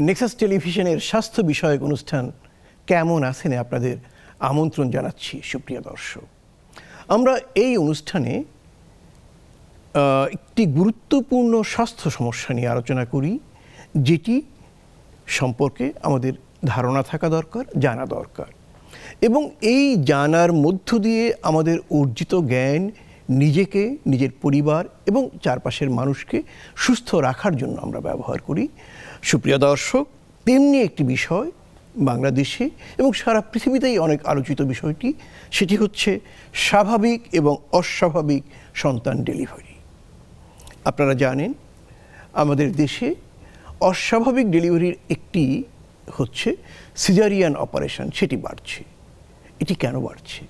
Nexus টেলিভিশনের স্বাস্থ্য বিষয়ক অনুষ্ঠান কেমন আছেন আপনাদের আমন্ত্রণ জানাচ্ছি সুপ্রিয় দর্শক। আমরা এই অনুষ্ঠানে একটি গুরুত্বপূর্ণ স্বাস্থ্য সমস্যা নিয়ে আলোচনা করি, যেটি সম্পর্কে আমাদের ধারণা থাকা দরকার, জানা দরকার, এবং এই জানার মধ্য দিয়ে আমাদের অর্জিত জ্ঞান নিজেকে, নিজের পরিবার এবং চারপাশের মানুষকে সুস্থ রাখার জন্য আমরা ব্যবহার করি। সুপ্রিয় দর্শক, তেমনি একটি বিষয় বাংলাদেশে এবং সারা পৃথিবীতেই অনেক আলোচিত বিষয়টি, সেটি হচ্ছে স্বাভাবিক এবং অস্বাভাবিক সন্তান ডেলিভারি। আপনারা জানেন আমাদের দেশে অস্বাভাবিক ডেলিভারির একটি হচ্ছে সিজারিয়ান অপারেশন, সেটি বাড়ছে। এটি কেন বাড়ছে?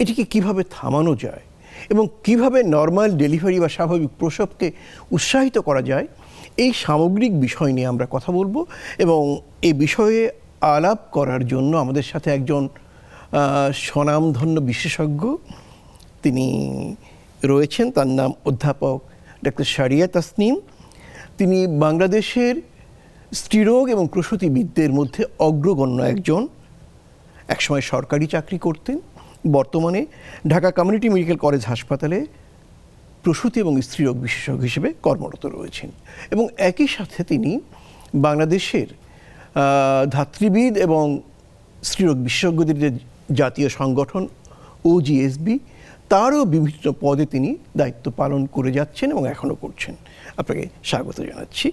এটিকে কিভাবে থামানো যায় এবং কিভাবে নর্মাল ডেলিভারি বা স্বাভাবিক প্রসবকে উৎসাহিত করা যায়, এই সামগ্রিক বিষয় নিয়ে আমরা কথা বলবো। এবং এই বিষয়ে আলাপ করার জন্য আমাদের সাথে একজন স্বনামধন্য বিশেষজ্ঞ তিনি রয়েছেন। তার নাম অধ্যাপক ডক্টর শারিয়া তাসনিম। তিনি বাংলাদেশের স্ত্রীরোগ এবং প্রসূতিবিদদের মধ্যে অগ্রগণ্য একজন। একসময় সরকারি চাকরি করতেন, বর্তমানে ঢাকা কমিউনিটি মেডিকেল কলেজ হাসপাতালে প্রসূতি এবং স্ত্রীরোগ বিশেষজ্ঞ হিসেবে কর্মরত রয়েছেন। এবং একই সাথে তিনি বাংলাদেশের ধাত্রীবিদ এবং স্ত্রীরোগ বিশেষজ্ঞদের যে জাতীয় সংগঠন OGSB, তারও বিভিন্ন পদে তিনি দায়িত্ব পালন করে যাচ্ছেন এবং এখনও করছেন। আপনাকে স্বাগত জানাচ্ছি।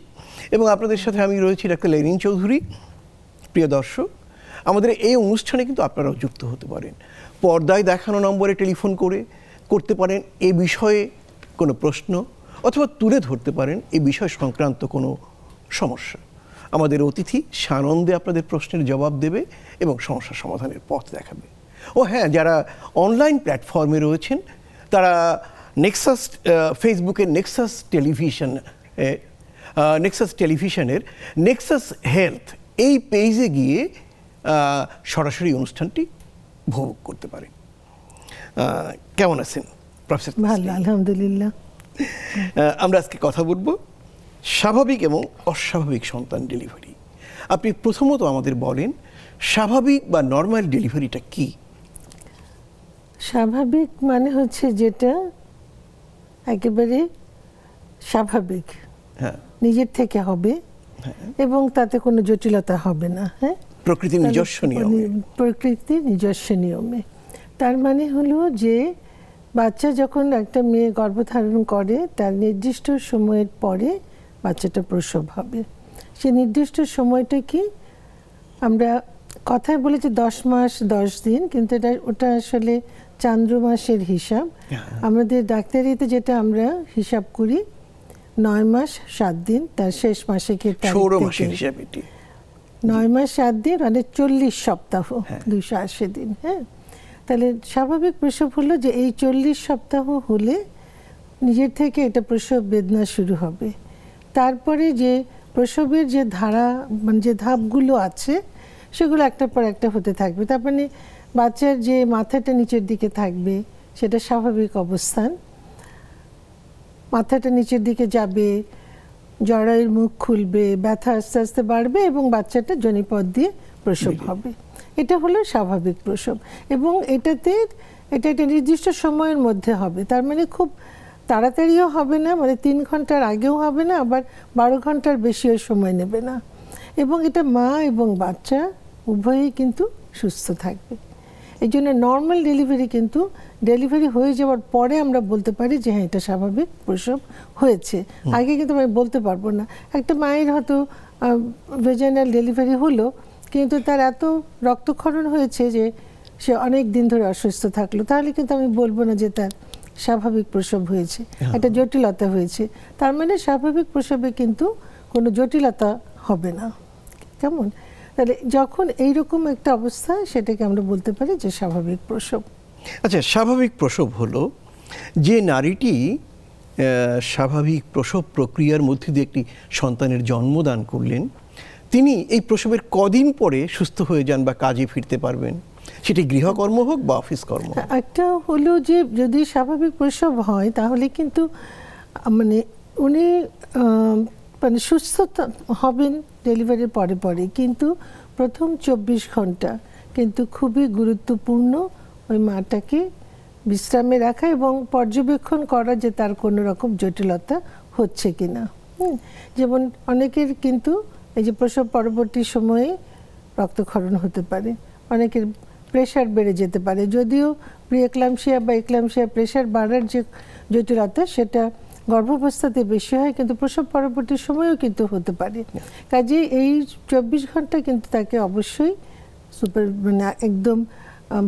এবং আপনাদের সাথে আমি রয়েছি ডাক্তার লেনিন চৌধুরী। প্রিয় দর্শক, আমাদের এই অনুষ্ঠানে কিন্তু আপনারাও যুক্ত হতে পারেন। পর্দায় দেখানো নম্বরে টেলিফোন করতে পারেন এ বিষয়ে কোনো প্রশ্ন, অথবা তুলে ধরতে পারেন এই বিষয় সংক্রান্ত কোনো সমস্যা। আমাদের অতিথি সানন্দে আপনাদের প্রশ্নের জবাব দেবে এবং সমস্যা সমাধানের পথ দেখাবে। ও হ্যাঁ, যারা অনলাইন প্ল্যাটফর্মে রয়েছেন তারা নেক্সাস, ফেসবুকের নেক্সাস টেলিভিশনের নেক্সাস হেলথ এই পেজে গিয়ে সরাসরি অনুষ্ঠানটি উপভোগ করতে পারেন। কেমন আছেন প্রফেসর? ভালো, আলহামদুলিল্লাহ। আমরা আজকে কথা বলবো স্বাভাবিক এবং অস্বাভাবিক সন্তান ডেলিভারি। আপনি প্রথমত আমাদের বলেন স্বাভাবিক বা নর্মাল ডেলিভারিটা কি? স্বাভাবিক মানে হচ্ছে যেটা একেবারে স্বাভাবিক, হ্যাঁ, নিজের থেকে হবে এবং তাতে কোনো জটিলতা হবে না। হ্যাঁ, প্রকৃতির নিজস্ব নিয়মে। প্রকৃতির নিজস্ব নিয়মে। তার মানে হলো যে বাচ্চা যখন একটা মেয়ে গর্ভধারণ করে, তার নির্দিষ্ট সময়ের পরে বাচ্চাটা প্রসব হবে। সে নির্দিষ্ট সময়টা কি আমরা কথায় বলেছি 10 মাস 10 দিন, কিন্তু ওটা আসলে চান্দ্র মাসের হিসাব। আমাদের ডাক্তারিতে যেটা আমরা হিসাব করি 9 মাস 7 দিন, তার শেষ মাসে কি 9 মাস 7 দিন মানে 40 সপ্তাহ, 280 দিন। হ্যাঁ, তাহলে স্বাভাবিক প্রসব হলো যে এই 40 সপ্তাহ হলে নিজের থেকে এটা প্রসব বেদনা শুরু হবে। তারপরে যে প্রসবের যে ধারা, মানে যে ধাপগুলো আছে, সেগুলো একটার পর একটা হতে থাকবে। তার মানে বাচ্চার যে মাথাটা নিচের দিকে থাকবে সেটা স্বাভাবিক অবস্থান, মাথাটা নিচের দিকে যাবে, জরায়ুর মুখ খুলবে, ব্যথা আস্তে আস্তে বাড়বে এবং বাচ্চাটা যোনিপথ দিয়ে প্রসব হবে। এটা হলো স্বাভাবিক প্রসব। এবং এটা একটা নির্দিষ্ট সময়ের মধ্যে হবে। তার মানে খুব তাড়াতাড়িও হবে না, মানে 3 ঘন্টার আগেও হবে না, আবার 12 ঘন্টার বেশিও সময় নেবে না। এবং এটা মা এবং বাচ্চা উভয়ই কিন্তু সুস্থ থাকবে। এই জন্য নর্মাল ডেলিভারি কিন্তু ডেলিভারি হয়ে যাওয়ার পরে আমরা বলতে পারি যে হ্যাঁ, এটা স্বাভাবিক প্রসব হয়েছে। আগে কিন্তু আমি বলতে পারবো না। একটা মায়ের হয়তো ভেজাইনাল ডেলিভারি হলো, কিন্তু তার এত রক্তক্ষরণ হয়েছে যে সে অনেক দিন ধরে অসুস্থ থাকলো, তাহলে কিন্তু আমি বলবো না যে তার স্বাভাবিক প্রসব হয়েছে, একটা জটিলতা হয়েছে। তার মানে স্বাভাবিক প্রসবে কিন্তু কোনো জটিলতা হবে না। কেমন? তাহলে যখন এইরকম একটা অবস্থা, সেটাকে আমরা বলতে পারি যে স্বাভাবিক প্রসব। আচ্ছা, স্বাভাবিক প্রসব হলো যে নারীটি স্বাভাবিক প্রসব প্রক্রিয়ার মধ্যে দিয়ে একটি সন্তানের জন্মদান করলেন, তিনি এই প্রসবের কদিন পরে সুস্থ হয়ে যান বা কাজে ফিরতে পারবেন, সেটি গৃহকর্ম হোক বা অফিস কর্ম। একটা হলো যে যদি স্বাভাবিক প্রসব হয় তাহলে কিন্তু মানে উনি মানে সুস্থ হবেন ডেলিভারির পরে পরে, কিন্তু প্রথম 24 ঘন্টা কিন্তু খুবই গুরুত্বপূর্ণ ওই মাটাকে বিশ্রামে রাখা এবং পর্যবেক্ষণ করা যে তার কোনো রকম জটিলতা হচ্ছে কিনা। যেমন অনেকের কিন্তু এই যে প্রসব পরবর্তী সময়ে রক্তক্ষরণ হতে পারে, অনেকের প্রেশার বেড়ে যেতে পারে, যদিও প্রিএক্লাম্পসিয়া বা এক্লাম্পসিয়া প্রেশার বাড়ার যে জটিলতা সেটা গর্ভাবস্থাতে বেশি হয়, কিন্তু প্রসব পরবর্তী সময়েও কিন্তু হতে পারে। কাজে এই 24 ঘন্টা কিন্তু তাকে অবশ্যই মানে একদম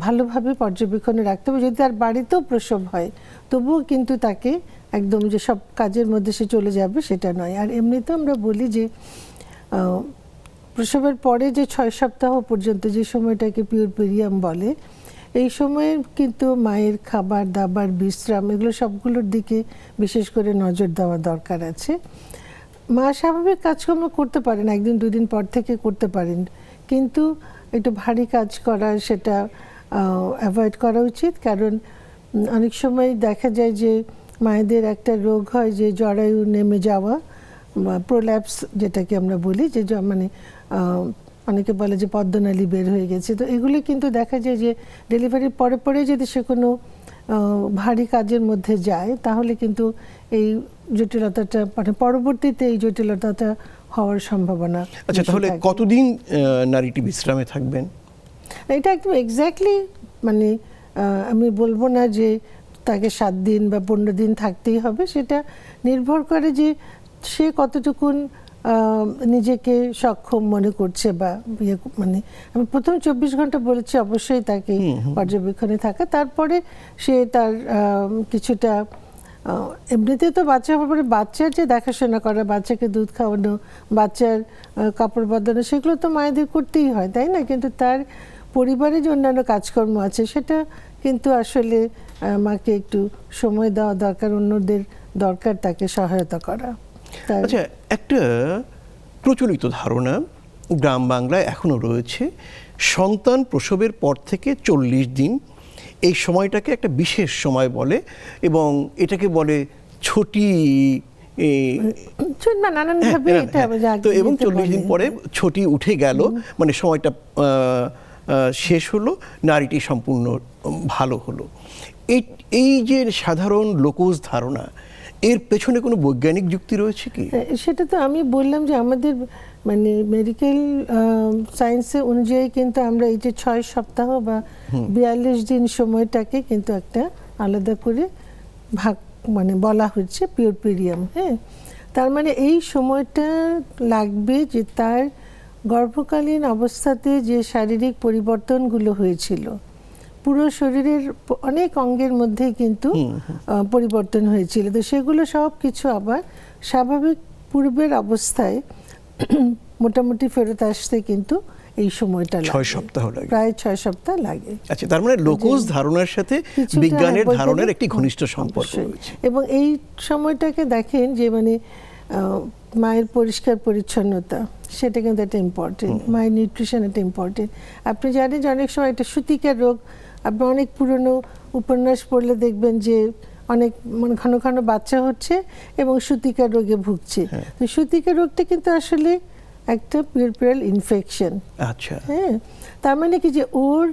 ভালোভাবে পর্যবেক্ষণে রাখতে হবে। যদি তার বাড়িতেও প্রসব হয় তবুও কিন্তু তাকে একদম যে সব কাজের মধ্যে সে চলে যাবে সেটা নয়। আর এমনিতেও আমরা বলি যে প্রসবের পরে যে 6 সপ্তাহ পর্যন্ত যে সময়টাকে পিউরপেরিয়াম বলে, এই সময়ে কিন্তু মায়ের খাবার দাবার, বিশ্রাম, এগুলো সবগুলোর দিকে বিশেষ করে নজর দেওয়া দরকার আছে। মা স্বাভাবিক কাজকর্ম করতে পারেন, একদিন দুদিন পর থেকে করতে পারেন, কিন্তু একটু ভারী কাজ করা সেটা অ্যাভয়েড করা উচিত। কারণ অনেক সময় দেখা যায় যে মায়েদের একটা রোগ হয় যে জরায়ু নেমে যাওয়া, প্রোল্যাপস যেটাকে আমরা বলি, যে মানে অনেকে বলে যে পদ্মনালী বের হয়ে গেছে। তো এগুলি কিন্তু দেখা যায় যে ডেলিভারির পরে পরে যদি সে কোনো ভারী কাজের মধ্যে যায় তাহলে কিন্তু এই জটিলতাটা মানে পরবর্তীতে এই জটিলতাটা হওয়ার সম্ভাবনা। আচ্ছা, তাহলে কতদিন নারীটি বিশ্রামে থাকবেন? এটা একদম এক্স্যাক্টলি মানে আমি বলবো না যে তাকে 7 দিন বা 15 দিন থাকতেই হবে, সেটা নির্ভর করে যে সে কতটুকুন নিজেকে সক্ষম মনে করছে বা মানে আমি প্রথম 24 ঘন্টা বলেছি অবশ্যই তাকে পর্যবেক্ষণে থাকা, তারপরে সে তার কিছুটা এমনিতে তো বাচ্চা হওয়ার পরে বাচ্চার যে দেখাশোনা করা, বাচ্চাকে দুধ খাওয়ানো, বাচ্চার কাপড় বদলানো, সেগুলো তো মায়েদের করতেই হয়, তাই না? কিন্তু তার পরিবারে যে অন্যান্য কাজকর্ম আছে সেটা কিন্তু আসলে মাকে একটু সময় দেওয়া দরকার, অন্যদের দরকার তাকে সহায়তা করা। আচ্ছা, একটা প্রচলিত ধারণা গ্রাম বাংলায় এখনো রয়েছে, সন্তান প্রসবের পর থেকে 40 দিন এই সময়টাকে একটা বিশেষ সময় বলে এবং এটাকে বলে ছুটি, তো এবং 40 দিন পরে ছুটি উঠে গেল, মানে সময়টা শেষ হলো, নারীটি সম্পূর্ণ ভালো হলো। এই যে সাধারণ লোকজ ধারণা, এর পেছনে কোনো বৈজ্ঞানিক যুক্তি রয়েছে কি? সেটা তো আমি বললাম যে আমাদের মানে মেডিকেল সায়েন্সে অনুযায়ী কিন্তু আমরা এই যে 6 সপ্তাহ বা 42 দিন সময়টাকে কিন্তু একটা আলাদা করে ভাগ মানে বলা হচ্ছে পিউরপেরিয়াম। হ্যাঁ, তার মানে এই সময়টা লাগবে যে তার গর্ভকালীন অবস্থাতে যে শারীরিক পরিবর্তনগুলো হয়েছিল, পুরো শরীরের অনেক অঙ্গের মধ্যে কিন্তু পরিবর্তন হয়েছিল, তো সেগুলো সব কিছু আবার স্বাভাবিক পূর্বের অবস্থায় মোটামুটি ফেরত আসতে কিন্তু এই সময়টা 6 সপ্তাহ লাগে, প্রায় 6 সপ্তাহ লাগে। আচ্ছা, তার মানে লোকজ ধারণার সাথে বিজ্ঞানের ধারণার একটি ঘনিষ্ঠ সম্পর্ক রয়েছে। এবং এই সময়টাকে দেখেন যে মানে মায়ের পরিষ্কার পরিচ্ছন্নতা সেটা কিন্তু একটা ইম্পর্টেন্ট, মায়ের নিউট্রিশন একটা ইম্পর্টেন্ট। আপনি জানেন যে অনেক সময় একটা সূতিকার রোগ, আপনি অনেক পুরনো উপন্যাস পড়লে দেখবেন যে অনেক মানে ঘন ঘন বাচ্চা হচ্ছে এবং সূতিকার রোগে ভুগছে। তো সূতিকার রোগটা কিন্তু আসলে একটা পিউরপুরাল ইনফেকশন। আচ্ছা, হ্যাঁ, তার মানে কি যে ওর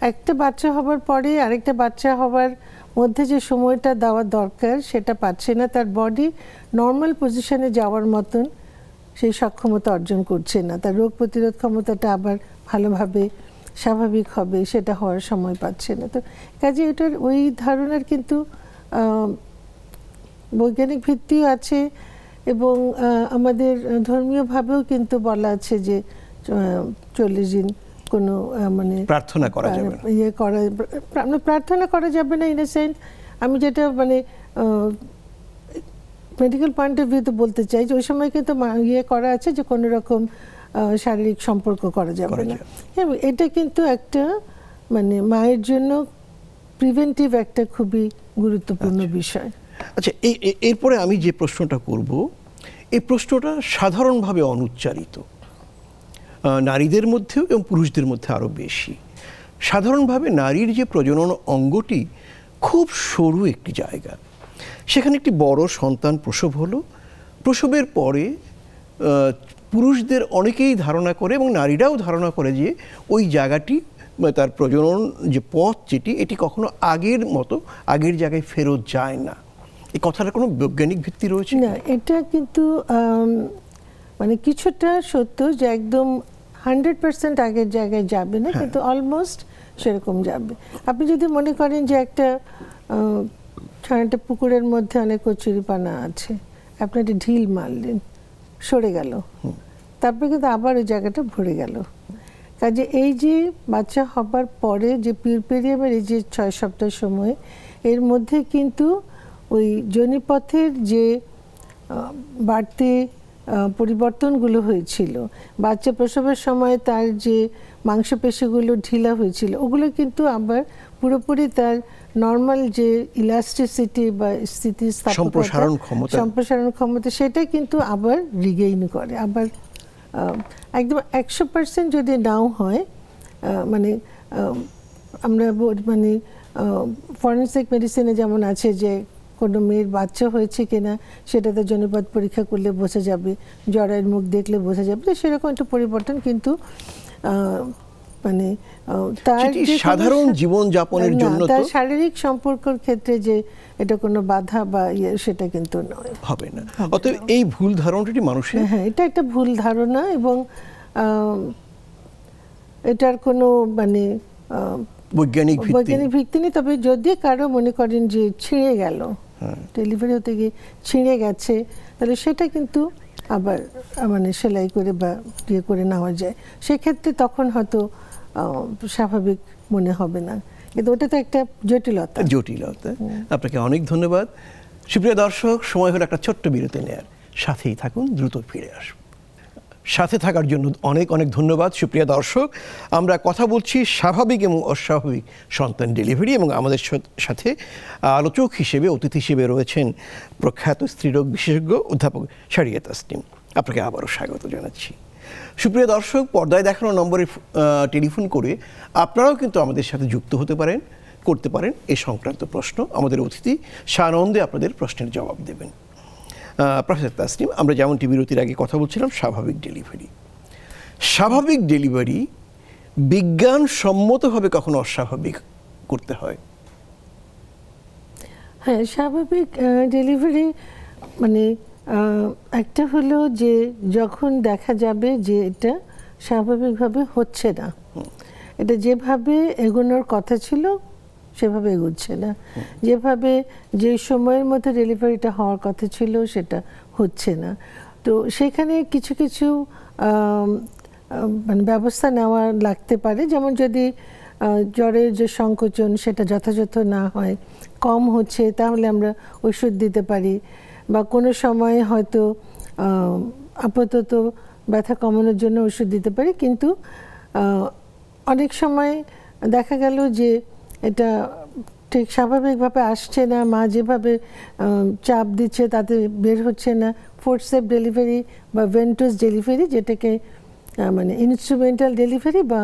একটা বাচ্চা হবার পরে আরেকটা বাচ্চা হবার মধ্যে যে সময়টা দেওয়া দরকার সেটা পাচ্ছে না, তার বডি নর্মাল পজিশনে যাওয়ার মতন সেই সক্ষমতা অর্জন করছে না, তার রোগ প্রতিরোধ ক্ষমতাটা আবার ভালোভাবে স্বাভাবিক হবে সেটা হওয়ার সময় পাচ্ছে না। তো কাজে এটার ওই ধারণার কিন্তু বৈজ্ঞানিক ভিত্তিও আছে এবং আমাদের ধর্মীয়ভাবেও কিন্তু বলা আছে যে 40 দিন কোনো মানে প্রার্থনা করা যাবে না, প্রার্থনা করা যাবে না ইন এ সেন্স, আমি যেটা মানে মেডিকেল পয়েন্ট অফ ভিউতে বলতে চাই যে ওই সময় কিন্তু করা আছে যে কোনো রকম শারীরিক সম্পর্ক করা যাবে না। হ্যাঁ, এটা কিন্তু একটা মানে মায়ের জন্য প্রিভেন্টিভ একটা খুবই গুরুত্বপূর্ণ বিষয়। আচ্ছা, এরপরে আমি যে প্রশ্নটা করব, এই প্রশ্নটা সাধারণভাবে অনুচ্চারিত নারীদের মধ্যেও এবং পুরুষদের মধ্যে আরও বেশি। সাধারণভাবে নারীর যে প্রজনন অঙ্গটি খুব সরু একটি জায়গা, সেখানে একটি বড় সন্তান প্রসব হলো। প্রসবের পরে পুরুষদের অনেকেই ধারণা করে এবং নারীরাও ধারণা করে যে ওই জায়গাটি তার প্রজনন যে পথ যেটি এটি কখনো আগের মতো আগের জায়গায় ফেরত যায় না। এই কথাটার কোনো বৈজ্ঞানিক ভিত্তি রয়েছে না? এটা কিন্তু মানে কিছুটা সত্য যে একদম 100% আগের জায়গায় যাবে না, কিন্তু অলমোস্ট সেরকম যাবে। আপনি যদি মনে করেন যে একটা পুকুরের মধ্যে অনেক কচুরিপানা আছে, আপনি একটা ঢিল মারলেন, সরে গেল, তারপরে কিন্তু আবার ওই জায়গাটা ভরে গেল। কাজে এই যে বাচ্চা হবার পরে যে পিরিয়ডের এই যে 6 সপ্তাহ সময়, এর মধ্যে কিন্তু ওই যোনিপথের যে বাড়তি পরিবর্তনগুলো হয়েছিল, বাচ্চা প্রসবের সময় তার যে মাংসপেশিগুলো ঢিলা হয়েছিল, ওগুলো কিন্তু পুরোপুরি তার নর্মাল যে ইলাস্টিসিটি বা সম্প্রসারণ ক্ষমতা সেটা কিন্তু আবার রিগেইন করে। আবার একদম 100% যদি নাও হয়, মানে আমরা মানে ফরেনসিক মেডিসিনে যেমন আছে যে কোনো মেয়ের বাচ্চা হয়েছে কিনা সেটাতে যোনিপথ পরীক্ষা করলে বোঝা যাবে, জরায়ের মুখ দেখলে বোঝা যাবে, তো সেরকম একটা পরিবর্তন কিন্তু মানে তার সাধারণ জীবনযাপনের জন্য তার শারীরিক সম্পর্কের ক্ষেত্রে যে এটা কোনো বাধা বা সেটা কিন্তু নয়, হবে না। অতএব এই ভুল ধারণাটি মানুষের, হ্যাঁ, এটা একটা ভুল ধারণা এবং এটার কোনো মানে বৈজ্ঞানিক ভিত্তি নেই। তবে যদি কারো মনে করেন যে ছিঁড়ে গেল, ডেলিভারি হতে গিয়ে ছিঁড়ে গেছে, তাহলে সেটা কিন্তু আবার মানে সেলাই করে বা ইয়ে করে নেওয়া যায়, সেক্ষেত্রে তখন হয়তো স্বাভাবিক মনে হবে না, কিন্তু ওটা তো একটা জটিলতা। আপনাকে অনেক ধন্যবাদ। সুপ্রিয় দর্শক, সময় হলো একটা ছোট্ট বিরতি নেয়ার, সাথেই থাকুন, দ্রুত ফিরে আসব। সাথে থাকার জন্য অনেক অনেক ধন্যবাদ। সুপ্রিয় দর্শক, আমরা কথা বলছি স্বাভাবিক এবং অস্বাভাবিক সন্তান ডেলিভারি, এবং আমাদের সাথে আলোচক হিসেবে, অতিথি হিসেবে রয়েছেন প্রখ্যাত স্ত্রীরোগ বিশেষজ্ঞ অধ্যাপক শারিয়া তাসনিম। আপনাকে আবারও স্বাগত জানাচ্ছি। সুপ্রিয় দর্শক, পর্দায় দেখানো নম্বরে টেলিফোন করে আপনারাও কিন্তু আমাদের সাথে যুক্ত করতে পারেন এ সংক্রান্ত প্রশ্ন। আমাদের অতিথি সানন্দে আপনাদের প্রশ্নের জবাব দেবেন। প্রফেসর তাসনিম, আমরা যেমনটি বিরতির আগে কথা বলছিলাম স্বাভাবিক ডেলিভারি বিজ্ঞানসম্মতভাবে কখনো অস্বাভাবিক করতে হয়? হ্যাঁ, স্বাভাবিক ডেলিভারি মানে একটা হলো যে যখন দেখা যাবে যে এটা স্বাভাবিকভাবে হচ্ছে না, এটা যেভাবে এগোনোর কথা ছিল সেভাবে এগোচ্ছে না, যেভাবে যে সময়ের মধ্যে ডেলিভারিটা হওয়ার কথা ছিল সেটা হচ্ছে না, তো সেখানে কিছু কিছু মানে ব্যবস্থা নেওয়া লাগতে পারে। যেমন যদি জ্বরের যে সংকোচন সেটা যথাযথ না হয়, কম হচ্ছে, তাহলে আমরা ওষুধ দিতে পারি, বা কোনো সময় হয়তো আপাতত ব্যথা কমানোর জন্য ওষুধ দিতে পারি। কিন্তু অনেক সময় দেখা গেল যে এটা ঠিক স্বাভাবিকভাবে আসছে না, মা যেভাবে চাপ দিচ্ছে তাতে বের হচ্ছে না। ফোর্সেপ ডেলিভারি বা ভেন্টুস ডেলিভারি, যেটাকে মানে ইনস্ট্রুমেন্টাল ডেলিভারি বা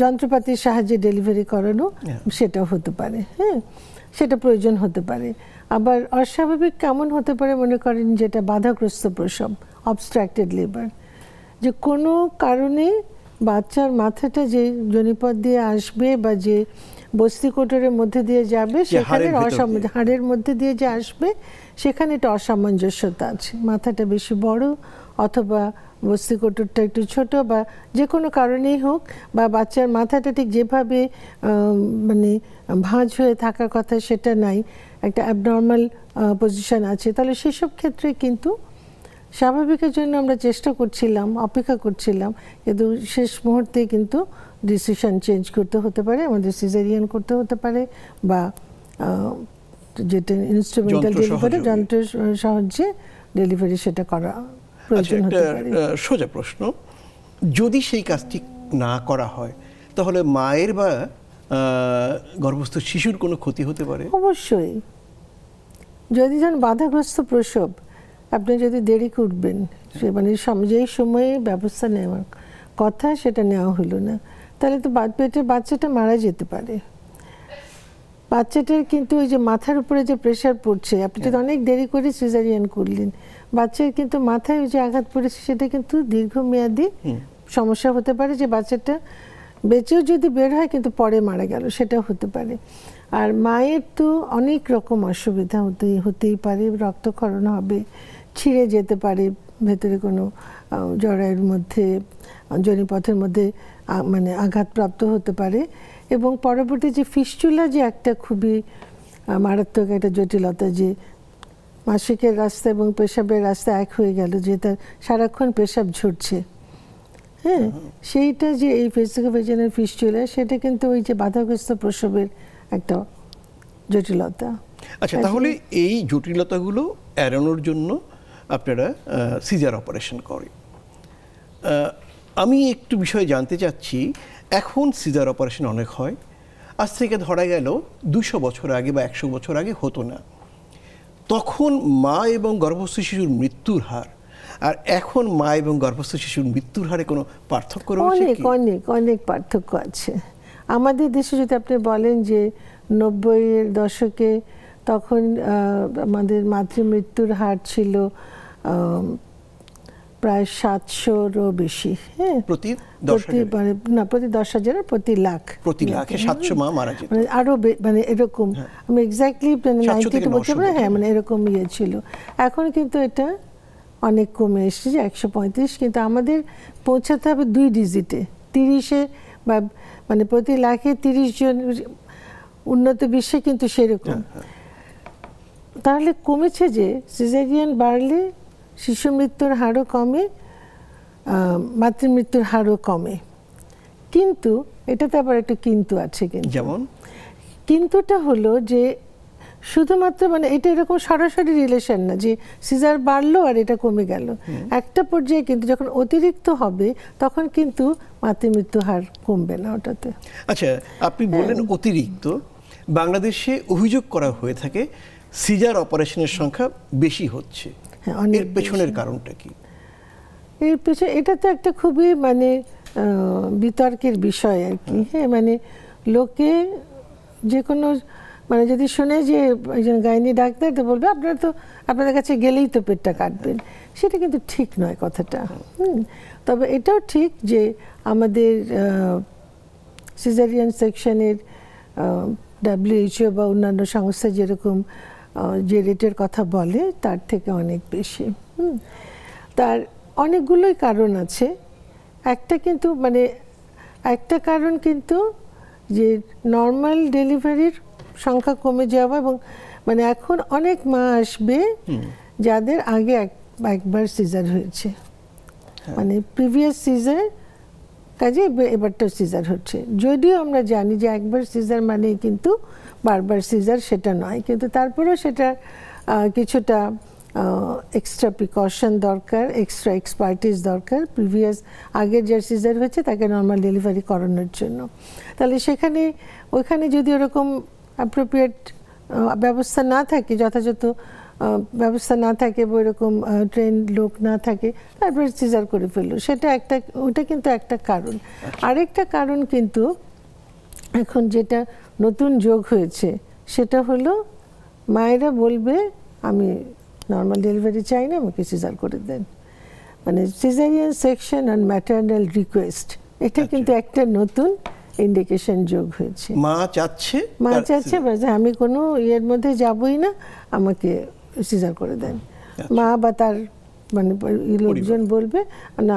যন্ত্রপাতির সাহায্যে ডেলিভারি করানো, সেটা হতে পারে, হ্যাঁ, সেটা প্রয়োজন হতে পারে। আবার অস্বাভাবিক কেমন হতে পারে মনে করেন যেটা বাধাগ্রস্ত প্রসব, অবস্ট্রাক্টেড লেবার, যে কোনো কারণে বাচ্চার মাথাটা যে যোনিপথ দিয়ে আসবে বা যে বস্তিকোটরের মধ্যে দিয়ে যাবে সেখানে হাড়ের মধ্যে দিয়ে যে আসবে সেখানে একটা অসামঞ্জস্যতা আছে, মাথাটা বেশি বড় অথবা বস্তিকোটরটা একটু ছোট, বা যে কোনো কারণেই হোক, বা বাচ্চার মাথাটা ঠিক যেভাবে মানে ভাঁজ হয়ে থাকার কথা সেটা নাই, একটা অ্যাবনর্মাল পজিশন আছে, তাহলে সেসব ক্ষেত্রে কিন্তু স্বাভাবিকের জন্য আমরা চেষ্টা করছিলাম, অপেক্ষা করছিলাম, কিন্তু শেষ মুহূর্তে কিন্তু ডিসিশন চেঞ্জ করতে হতে পারে, আমাদের সিজারিয়ান করতে হতে পারে, বা যেটা ইনস্ট্রুমেন্টাল ডেলিভারি, যন্ত্রের সাহায্যে ডেলিভারি সেটা করা প্রয়োজন হতে পারে। সোজা প্রশ্ন, যদি সেই কাজটি না করা হয় তাহলে মায়ের বা গর্ভস্থ শিশুর কোনো ক্ষতি হতে পারে? অবশ্যই। যদি ধরুন বাধাগ্রস্ত প্রসব, আপনি যদি দেরি করবেন, মানে যেই সময়ে ব্যবস্থা নেওয়ার কথা সেটা নেওয়া হলো না, তাহলে তো পেটের বাচ্চাটা মারা যেতে পারে। বাচ্চাটার কিন্তু ওই যে মাথার উপরে যে প্রেশার পড়ছে, আপনি যদি অনেক দেরি করে সিজারিয়ান করলেন, বাচ্চার কিন্তু মাথায় ওই যে আঘাত পড়েছে, সেটা কিন্তু দীর্ঘমেয়াদী সমস্যা হতে পারে, যে বাচ্চাটা বেঁচেও যদি বের হয় কিন্তু পরে মারা গেল, সেটাও হতে পারে। আর মায়ের তো অনেক রকম অসুবিধা হতেই পারে, রক্তক্ষরণ হবে, ছিঁড়ে যেতে পারে, ভেতরে কোনো জরায়ুর মধ্যে, যোনিপথের মধ্যে মানে আঘাতপ্রাপ্ত হতে পারে। এবং পরবর্তী যে ফিস্চুলা, যে একটা খুবই মারাত্মক একটা জটিলতা, যে মাসিকের রাস্তা এবং পেশাবের রাস্তা এক হয়ে গেল, যে তার সারাক্ষণ পেশাব ঝরছে, হ্যাঁ, সেইটা যে এই ভেসিকোভেজানাল ফিস্চুলা, সেটা কিন্তু ওই যে বাধাগ্রস্ত প্রসবের একটা জটিলতা। আচ্ছা, তাহলে এই জটিলতাগুলো এড়ানোর জন্য আপনারা সিজার অপারেশন করেন। আমি একটু বিষয় জানতে চাচ্ছি, এখন সিজার অপারেশন অনেক হয়, আজ থেকে ধরা গেল 200 বছর আগে বা 100 বছর আগে হতো না। তখন মা এবং গর্ভস্থ শিশুর মৃত্যুর হার আর এখন মা এবং গর্ভস্থ শিশুর মৃত্যুর হারে কোনো পার্থক্য রয়েছে? অনেক অনেক অনেক পার্থক্য আছে। আমাদের দেশে যদি আপনি বলেন যে 90-এর দশকে, তখন আমাদের মাতৃমৃত্যুর হার ছিল প্রায় 700-রও বেশি, হ্যাঁ, প্রতি 10,000 প্রতি লাখ, প্রতি লাখে 700 মা মারা যেত। মানে আরো মানে এরকম, আমি এক্স্যাক্টলি 90 বলতে পারি, হ্যাঁ, মানে এরকম ইয়ে ছিল। এখন কিন্তু এটা অনেক কমে এসেছে, 135, কিন্তু আমাদের পৌঁছাতে হবে 2 ডিজিটে, 30-এ, বা মানে প্রতি লাখে 30 জন। উন্নত বিশ্বে কিন্তু সেরকম। তাহলে কমেছে, যে সিজারিয়ান বাড়লে শিশু মৃত্যুর হারও কমে, মাতৃমৃত্যুর হারও কমে। কিন্তু এটাতে আবার একটা কিন্তু আছে। কিন্তু যেমন কিন্তুটা হলো যে শুধুমাত্র মানে এটা এরকম সরাসরি রিলেশন না যে সিজার বাড়লো আর এটা কমে গেল। একটা পর্যায়ে কিন্তু যখন অতিরিক্ত হবে, তখন কিন্তু মাতৃমৃত্যু হার কমবে না ওটাতে। আচ্ছা, আপনি বললেন অতিরিক্ত। বাংলাদেশে অভিযোগ করা হয়ে থাকে সিজার অপারেশনের সংখ্যা বেশি হচ্ছে, এর পেছনের কারণটা কি? এর পেছনে এটা তো একটা খুবই মানে বিতর্কের বিষয় আর কি। হ্যাঁ, মানে লোকে যে কোনো মানে যদি শুনে যে একজন গাইনি ডাক্তার, তো বলবে আপনারা তো আপনাদের কাছে গেলেই তো পেটটা কাটবেন। সেটা কিন্তু ঠিক নয় কথাটা। তবে এটাও ঠিক যে আমাদের সিজারিয়ান সেকশনের WHO বা অন্যান্য সংস্থা যেরকম যে রেটের কথা বলে, তার থেকে অনেক বেশি। তার অনেকগুলোই কারণ আছে। একটা কিন্তু মানে একটা কারণ কিন্তু যে নর্মাল ডেলিভারির সংখ্যা কমে যাওয়া, এবং মানে এখন অনেক মা আসবে যাদের আগে একবার সিজার হয়েছে, মানে প্রিভিয়াস সিজার, কাজে এবারটা সিজার হচ্ছে। যদিও আমরা জানি যে একবার সিজার মানে কিন্তু বারবার সিজার, সেটা নয়, কিন্তু তারপরেও সেটা কিছুটা এক্সট্রা প্রিকশন দরকার, এক্সট্রা এক্সপার্টিস দরকার প্রিভিয়াস আগের যার সিজার হয়েছে তাকে নর্মাল ডেলিভারি করানোর জন্য। তাহলে ওইখানে যদি ওরকম অ্যাপ্রোপ্রিয়েট ব্যবস্থা না থাকে, যথাযথ ব্যবস্থা না থাকে, বা ওইরকম ট্রেন লোক না থাকে, তারপরে সিজার করে ফেললো, ওটা কিন্তু একটা কারণ। আরেকটা কারণ কিন্তু এখন যেটা নতুন যোগ হয়েছে, সেটা হলো মায়েরা বলবে আমি নর্মাল ডেলিভারি চাই না, আমাকে সিজার করে দেন। মানে caesarean section and maternal request, এটা কিন্তু একটা নতুন ইন্ডিকেশন যোগ হয়েছে। মা চাচ্ছে আমি কোনো ইয়ের মধ্যে যাবই না, আমাকে সিজার করে দেন। মা বা তার মানে লোকজন বলবে না,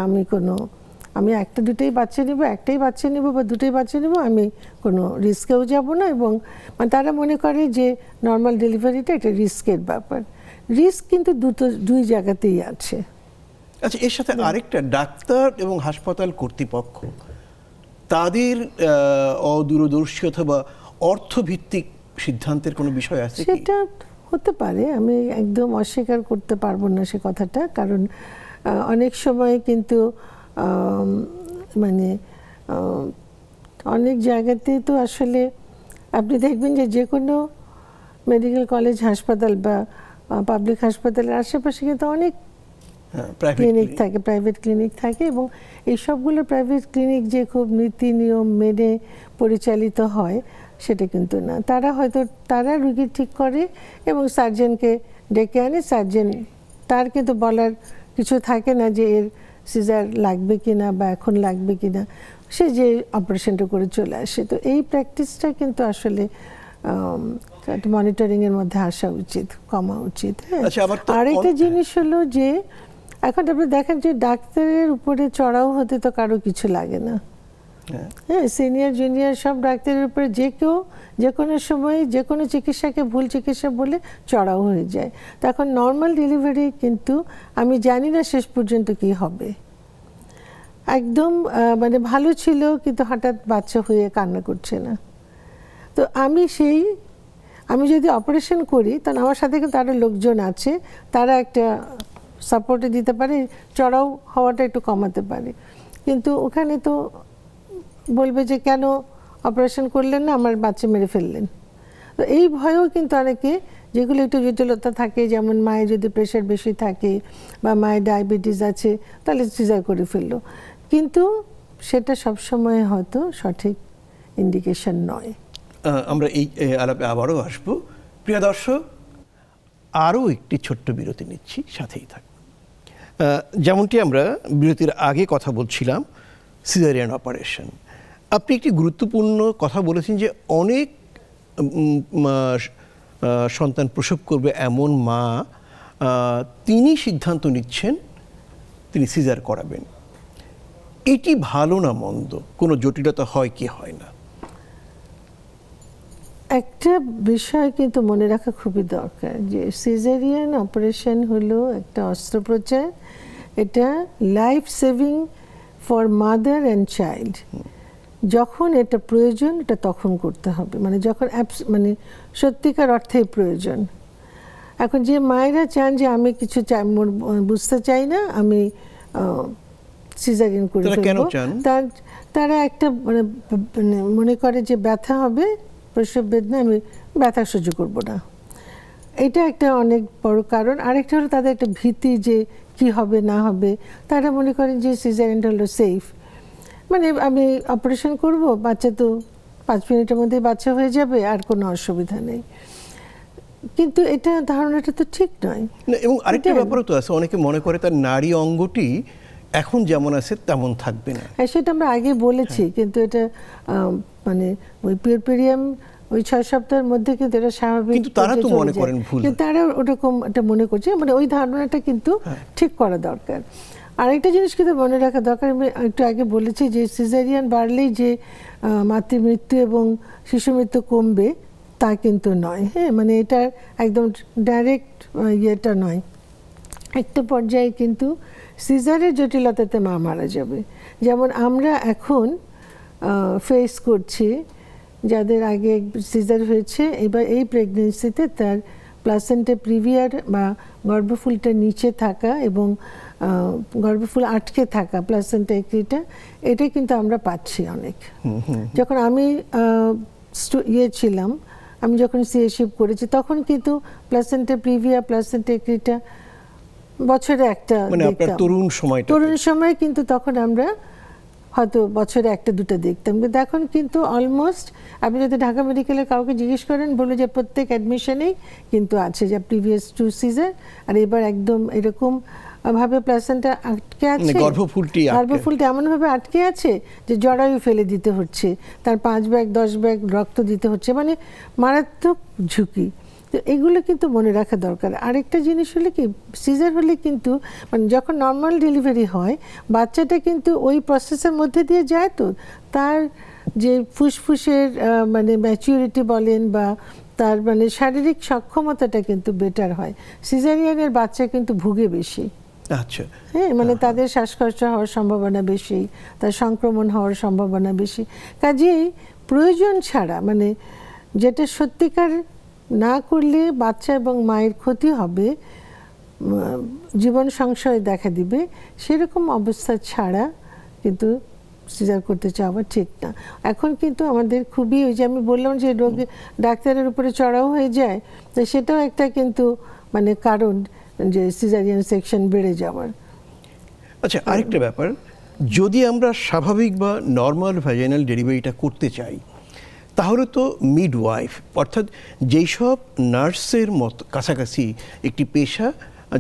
আমি একটা দুটোই বাচ্চা নেব, একটাই বাচ্চা নেব বা দুটোই বাচ্চা নেব, আমি কোনো রিস্কেও যাব না। এবং মানে তারা মনে করে যে নর্মাল ডেলিভারিটা একটা রিস্কের ব্যাপার। রিস্ক কিন্তু দুই জায়গাতেই আছে। আচ্ছা, এর সাথে আরেকটা, ডাক্তার এবং হাসপাতাল কর্তৃপক্ষ তাদের অদূরদর্শী অথবা অর্থভিত্তিক সিদ্ধান্তের কোনো বিষয় আছে? সেটা হতে পারে, আমি একদম অস্বীকার করতে পারবো না সে কথাটা। কারণ অনেক সময় কিন্তু মানে অনেক জায়গাতে তো আসলে আপনি দেখবেন যে কোনো মেডিকেল কলেজ হাসপাতাল বা পাবলিক হাসপাতালের আশেপাশে কিন্তু অনেক ক্লিনিক থাকে, প্রাইভেট ক্লিনিক থাকে, এবং এই সবগুলো প্রাইভেট ক্লিনিক যে খুব নীতি নিয়ম মেনে পরিচালিত হয়, সেটা কিন্তু না। তারা রুগী ঠিক করে এবং সার্জনকে ডেকে আনে। সার্জন তার কিন্তু বলার কিছু থাকে না যে এর সিজার লাগবে কিনা বা এখন লাগবে কিনা, সে যে অপারেশনটা করে চলে আসে। তো এই প্র্যাকটিসটা কিন্তু আসলে মনিটরিং এর মধ্যে আসা উচিত, কমা উচিত। হ্যাঁ, আচ্ছা, আবার তো আরেকটা জিনিস হলো যে এখন আপনি দেখেন যে ডাক্তারের উপরে চড়াও হতে তো কারো কিছু লাগে না। হ্যাঁ, সিনিয়র জুনিয়র সব ডাক্তারের উপরে যে কেউ যে কোনো সময় যে কোনো চিকিৎসাকে ভুল চিকিৎসা বলে চড়াও হয়ে যায়। তখন নর্মাল ডেলিভারি কিন্তু আমি জানি না শেষ পর্যন্ত কি হবে। একদম মানে ভালো ছিল কিন্তু হঠাৎ বাচ্চা হয়ে কান্না করছে না। তো আমি যদি অপারেশন করি তাহলে আমার সাথে কিন্তু আরও লোকজন আছে, তারা একটা সাপোর্টে দিতে পারে, চড়াও হওয়াটা একটু কমাতে পারে। কিন্তু ওখানে তো বলবে যে কেন অপারেশন করলেন না, আমার বাচ্চা মেরে ফেললেন। তো এই ভয়েও কিন্তু অনেকে, যেগুলো একটু জটিলতা থাকে, যেমন মায়ের যদি প্রেশার বেশি থাকে বা মায়ের ডায়াবেটিস আছে, তাহলে সিজার করে ফেললো, কিন্তু সেটা সবসময় হয়তো সঠিক ইন্ডিকেশন নয়। আমরা এই আলাপে আবারও আসবো। প্রিয় দর্শক, আরও একটি ছোট্ট বিরতি নিচ্ছি, সাথেই থাকবেন। যেমনটি আমরা বিরতির আগে কথা বলছিলাম সিজারিয়ান অপারেশন, আপনি একটি গুরুত্বপূর্ণ কথা বলেছেন যে অনেক সন্তান প্রসব করবে এমন মা তিনি সিদ্ধান্ত নিচ্ছেন তিনি সিজার করাবেন। এটি ভালো না মন্দ? কোনো জটিলতা হয় কি হয় না? একটা বিষয় কিন্তু মনে রাখা খুবই দরকার যে সিজারিয়ান অপারেশন হলো একটা অস্ত্রোপচার, এটা life saving for mother and child. যখন এটা প্রয়োজন এটা তখন করতে হবে, মানে যখন মানে সত্যিকার অর্থে প্রয়োজন। এখন যে মায়েরা চান যে আমি কিছু বুঝতে চাই না, আমি সিজারিয়ান করে ফেলবো, তারা একটা মানে মনে করে যে ব্যথা হবে, প্রসব বেদনা, আমি ব্যথা সহ্য করবো না, এটা একটা অনেক বড় কারণ। আরেকটা হলো তাদের একটা ভীতি যে কি হবে না হবে, তারা মনে করেন যে সিজারিয়ানটা হলো সেফ, মানে আমি অপারেশন করব, বাচ্চা তো 5 মিনিটের মধ্যে বাচ্চা হয়ে যাবে, আর কোনো অসুবিধা নেই। কিন্তু এটা ধারণাটা তো ঠিক নয়। এবং আরেকটা ব্যাপারও তো আছে, অনেকে মনে করে তার নারী অঙ্গটি এখন যেমন আছে তেমন থাকবে না। হ্যাঁ, সেটা আমরা আগে বলেছি, কিন্তু এটা মানে ওই পিরিয়ড ওই 6 সপ্তাহের মধ্যে কিন্তু এটা স্বাভাবিক, কিন্তু তারা তো মনে করেন ভুল, তারা ওরকম একটা মনে করছে, মানে ওই ধারণাটা কিন্তু ঠিক করা দরকার। আরেকটা জিনিস কিন্তু মনে রাখা দরকার, আমি একটু আগে বলেছি যে সিজারিয়ান বাড়লেই যে মাতৃমৃত্যু এবং শিশু মৃত্যু কমবে তা কিন্তু নয়। হ্যাঁ, মানে এটা একদম ডাইরেক্ট ইয়েটা নয়। একটা পর্যায়ে কিন্তু সিজারের জটিলতাতে মা মারা যাবে। যেমন আমরা এখন ফেস করছি, যাদের আগে সিজার হয়েছে, এবার এই প্রেগনেন্সিতে তার প্লাসেন্টা প্রিভিয়ার বা গর্ভফুলটা নিচে থাকা এবং গর্ভফুল আটকে থাকা প্লাসেন্টা এক্রিটা, এটা কিন্তু আমরা পাচ্ছি অনেক। যখন আমি ছিলাম, আমি যখন সিএশিপ করেছি, তখন কিন্তু প্লাসেন্টা প্রিভিয়া, প্লাসেন্টা এক্রিটা বছরে একটা, মানে আপনার তরুণ সময় কিন্তু তখন আমরা হয়তো বছরে 1-2টা দেখতাম, কিন্তু এখন কিন্তু অলমোস্ট আপনি যদি ঢাকা মেডিকেলের কাউকে জিজ্ঞেস করেন, বলে যে প্রত্যেক অ্যাডমিশনেই কিন্তু আছে যে প্রিভিয়াস 2 সিজার, আর এবার একদম এরকম ভাবে প্লাসেন্টা আটকে আছে, গর্ভফুলটি এমনভাবে আটকে আছে যে জরায়ু ফেলে দিতে হচ্ছে, তার 5 ব্যাগ 10 ব্যাগ রক্ত দিতে হচ্ছে, মানে মারাত্মক ঝুঁকি। তো এগুলো কিন্তু মনে রাখা দরকার। আরেকটা জিনিস হলে কি, সিজার হলে কিন্তু মানে যখন নর্মাল ডেলিভারি হয়, বাচ্চাটা কিন্তু ওই প্রসেসের মধ্যে দিয়ে যায়, তো তার যে ফুসফুসের মানে ম্যাচিউরিটি বলেন বা তার মানে শারীরিক সক্ষমতাটা কিন্তু বেটার হয়। সিজারিয়ানের বাচ্চা কিন্তু ভুগে বেশি। আচ্ছা, হ্যাঁ, মানে তাদের শ্বাসকষ্ট হওয়ার সম্ভাবনা বেশি, তার সংক্রমণ হওয়ার সম্ভাবনা বেশি। কাজেই প্রয়োজন ছাড়া, মানে যেটা সত্যিকার না করলে বাচ্চা এবং মায়ের ক্ষতি হবে, জীবন সংশয় দেখা দিবে, সেরকম অবস্থা ছাড়া কিন্তু সিজার করতে চাওয়া ঠিক না। এখন কিন্তু আমাদের খুবই, ওই যে আমি বললাম যে রোগী ডাক্তারের উপরে চড়াও হয়ে যায়, তো সেটাও একটা কিন্তু মানে কারণ যে সিজারিয়ান সেকশন বেড়ে যাওয়ার। আচ্ছা, আরেকটা ব্যাপার, যদি আমরা স্বাভাবিক বা নর্মাল ভ্যাজাইনাল ডেলিভারিটা করতে চাই, তাহলে তো মিডওয়াইফ অর্থাৎ যেই সব নার্সের মতো কাছাকাছি একটি পেশা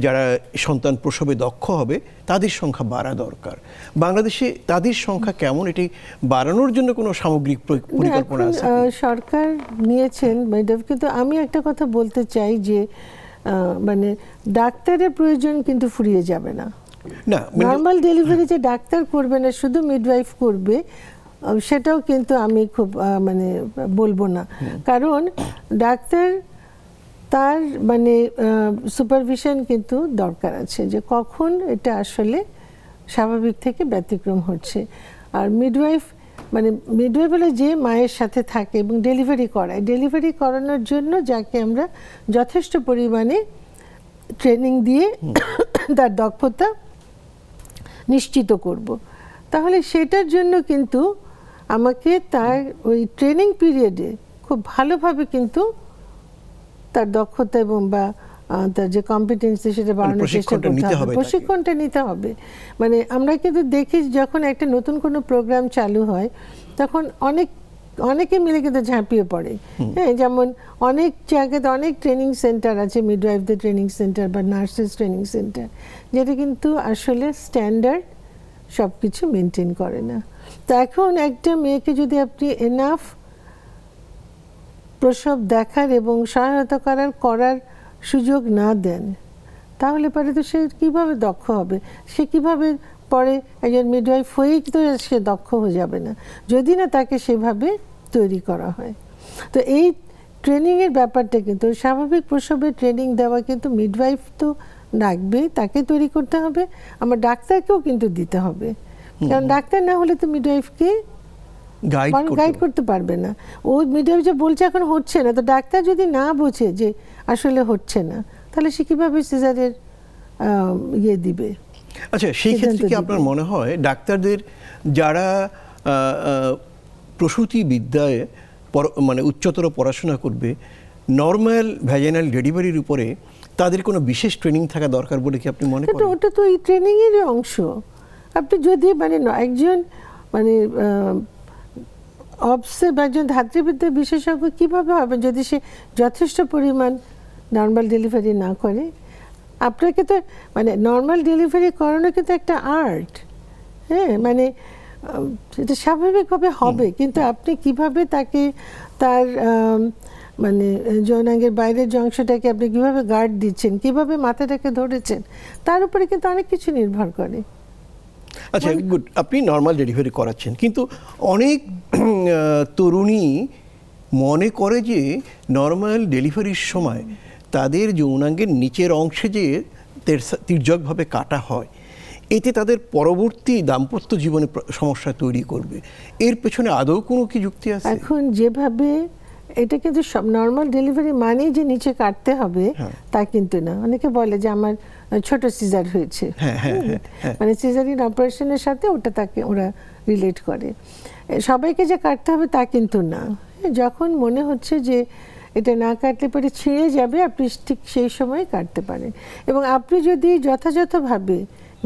যারা সন্তান প্রসবে দক্ষ হবে তাদের সংখ্যা বাড়া দরকার। বাংলাদেশে তাদের সংখ্যা কেমন, এটি বাড়ানোর জন্য কোনো সামগ্রিক পরিকল্পনা আছে? সরকার নিয়েছেন ম্যাডাম, কিন্তু আমি একটা কথা বলতে চাই যে মানে ডাক্তারের প্রয়োজন কিন্তু ফুরিয়ে যাবে না। না, নর্মাল ডেলিভারি যে ডাক্তার করবে না, শুধু মিডওয়াইফ করবে, সেটাও কিন্তু আমি খুব মানে বলবো না। কারণ ডাক্তার তার মানে সুপারভিশন কিন্তু দরকার আছে, যে কখন এটা আসলে স্বাভাবিক থেকে ব্যতিক্রম হচ্ছে। আর মিডওয়াইফ মানে মিডওয়াইফ বলে যে মায়ের সাথে থাকে এবং ডেলিভারি করায়, ডেলিভারি করানোর জন্য যাকে আমরা যথেষ্ট পরিমাণে ট্রেনিং দিয়ে তার দক্ষতা নিশ্চিত করব। তাহলে সেটার জন্য কিন্তু আমাকে তার ওই ট্রেনিং পিরিয়ডে খুব ভালোভাবে কিন্তু তার দক্ষতা এবং বা তার যে কম্পিটেন্সি সেটা বাড়ানোর চেষ্টা করতে হবে, প্রশিক্ষণটা নিতে হবে। মানে আমরা কিন্তু দেখি যখন একটা নতুন কোনো প্রোগ্রাম চালু হয় তখন অনেকে মিলে কিন্তু ঝাঁপিয়ে পড়ে। হ্যাঁ, যেমন অনেক জায়গাতে অনেক ট্রেনিং সেন্টার আছে, মিডওয়াইফদের ট্রেনিং সেন্টার বা নার্সেস ট্রেনিং সেন্টার, যেটা কিন্তু আসলে স্ট্যান্ডার্ড সব কিছু মেনটেন করে না। তো এখন একটা মেয়েকে যদি আপনি এনাফ প্রসব দেখার এবং সহায়তা করার সুযোগ না দেন, তাহলে পরে তো সে কীভাবে দক্ষ হবে? সে কীভাবে পরে একজন মিডওয়াইফ হয়েই তো সে দক্ষ হয়ে যাবে না, যদি না তাকে সেভাবে তৈরি করা হয়। তো এই ট্রেনিংয়ের ব্যাপারটা কিন্তু স্বাভাবিক প্রসবের ট্রেনিং দেওয়া কিন্তু মিডওয়াইফ তো লাগবেই, তাকে তৈরি করতে হবে, আমার ডাক্তারকেও কিন্তু দিতে হবে। কারণ ডাক্তার না হলে তো মিডওয়াইফকে গাইড করতে পারবে না। ও মিডওয়াইফ যে বলছে এখন হচ্ছে না, তো ডাক্তার যদি না বোঝে যে আসলে হচ্ছে না, তাহলে সে কীভাবে সিজারের ইয়ে দিবে? আচ্ছা, সেই ক্ষেত্রে কি আপনার মনে হয় ডাক্তারদের যারা প্রসূতি বিদ্যায় মানে উচ্চতর পড়াশোনা করবে, নর্মাল ভ্যাজাইনাল ডেলিভারির উপরে তাদের কোনো বিশেষ ট্রেনিং থাকা দরকার বলে কি আপনি মনে করেন? ওটা তো এই ট্রেনিংয়েরই অংশ। আপনি যদি মানে একজন মানে অবসে বা একজন ধাত্রীবিদ্যা বিশেষজ্ঞ কীভাবে হবে যদি সে যথেষ্ট পরিমাণ নর্মাল ডেলিভারি না করে? আপনাকে তো মানে নর্মাল ডেলিভারি করানো কিন্তু একটা আর্ট। হ্যাঁ, মানে এটা স্বাভাবিকভাবে হবে, কিন্তু আপনি কিভাবে তাকে তার মানে যৌনাঙ্গের বাইরের যে অংশটাকে আপনি কীভাবে গার্ড দিচ্ছেন, কীভাবে মাথাটাকে ধরেছেন, তার উপরে কিন্তু অনেক কিছু নির্ভর করে। আচ্ছা, গুড, আপনি নর্মাল ডেলিভারি করাচ্ছেন, কিন্তু অনেক তরুণী মনে করে যে নর্মাল ডেলিভারির সময় তাদের যৌনাঙ্গের নিচের অংশে যে তির্যকভাবে কাটা হয়, এতে তাদের পরবর্তী দাম্পত্য জীবনে সমস্যা তৈরি করবে। এর পেছনে আদৌ কোনো কি যুক্তি আছে? এখন যেভাবে এটা কিন্তু সব নর্মাল ডেলিভারি মানেই যে নিচে কাটতে হবে তা কিন্তু না। অনেকে বলে যে আমার ছোট সিজার হয়েছে, মানে সিজারিয়ান অপারেশনের সাথে ওটা তাকে ওরা রিলেট করে। সবাইকে যে কাটতে হবে তা কিন্তু না। যখন মনে হচ্ছে যে এটা না কাটলে পরে ছিঁড়ে যাবে, আপনি ঠিক সেই সময় কাটতে পারেন। এবং আপনি যদি যথাযথভাবে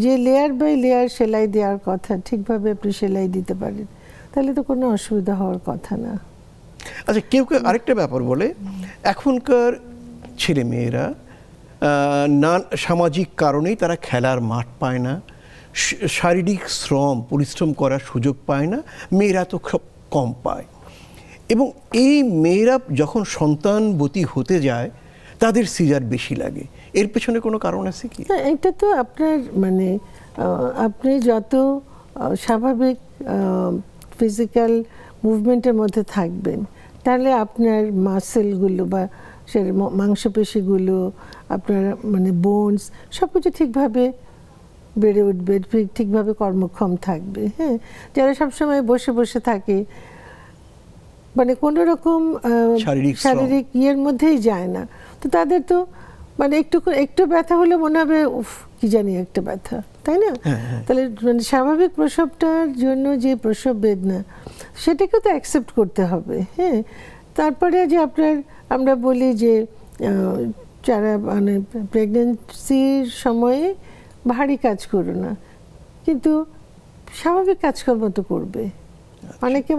যে লেয়ার বাই লেয়ার সেলাই দেওয়ার কথা ঠিকভাবে আপনি সেলাই দিতে পারেন, তাহলে তো কোনো অসুবিধা হওয়ার কথা না। আচ্ছা, কেউ আরেকটা ব্যাপার বলে, এখনকার ছেলে মেয়েরা সামাজিক কারণেই তারা খেলার মাঠ পায় না, শারীরিক পরিশ্রম করার সুযোগ পায় না, মেয়েরা তো খুব কম পায়। এবং এই মেয়েরা যখন সন্তানবতী হতে যায় তাদের সিজার বেশি লাগে। এর পেছনে কোনো কারণ আছে কি? এটা তো আপনার মানে আপনি যত স্বাভাবিক ফিজিক্যাল মুভমেন্টের মধ্যে থাকবেন, তাহলে আপনার মাসেলগুলো বা সে মাংসপেশিগুলো, আপনার মানে বোনস সব কিছু ঠিকভাবে বেড়ে উঠবে, ঠিকভাবে কর্মক্ষম থাকবে। হ্যাঁ, যারা সবসময় বসে বসে থাকে, মানে কোনো রকম শারীরিক ইয়ের মধ্যেই যায় না, তো তাদের তো মানে একটু ব্যথা হলে মনে হবে উফ কি জানি একটা ব্যথা, তাই না? তাহলে মানে স্বাভাবিক প্রসবটার জন্য যে প্রসব বেদনা, সেটাকে তো অ্যাকসেপ্ট করতে হবে। হ্যাঁ, তারপরে যে আমরা বলি যে যারা মানে প্রেগনেন্সির সময়ে ভারী কাজ করো না, কিন্তু স্বাভাবিক কাজকর্ম তো করবে। অনেকে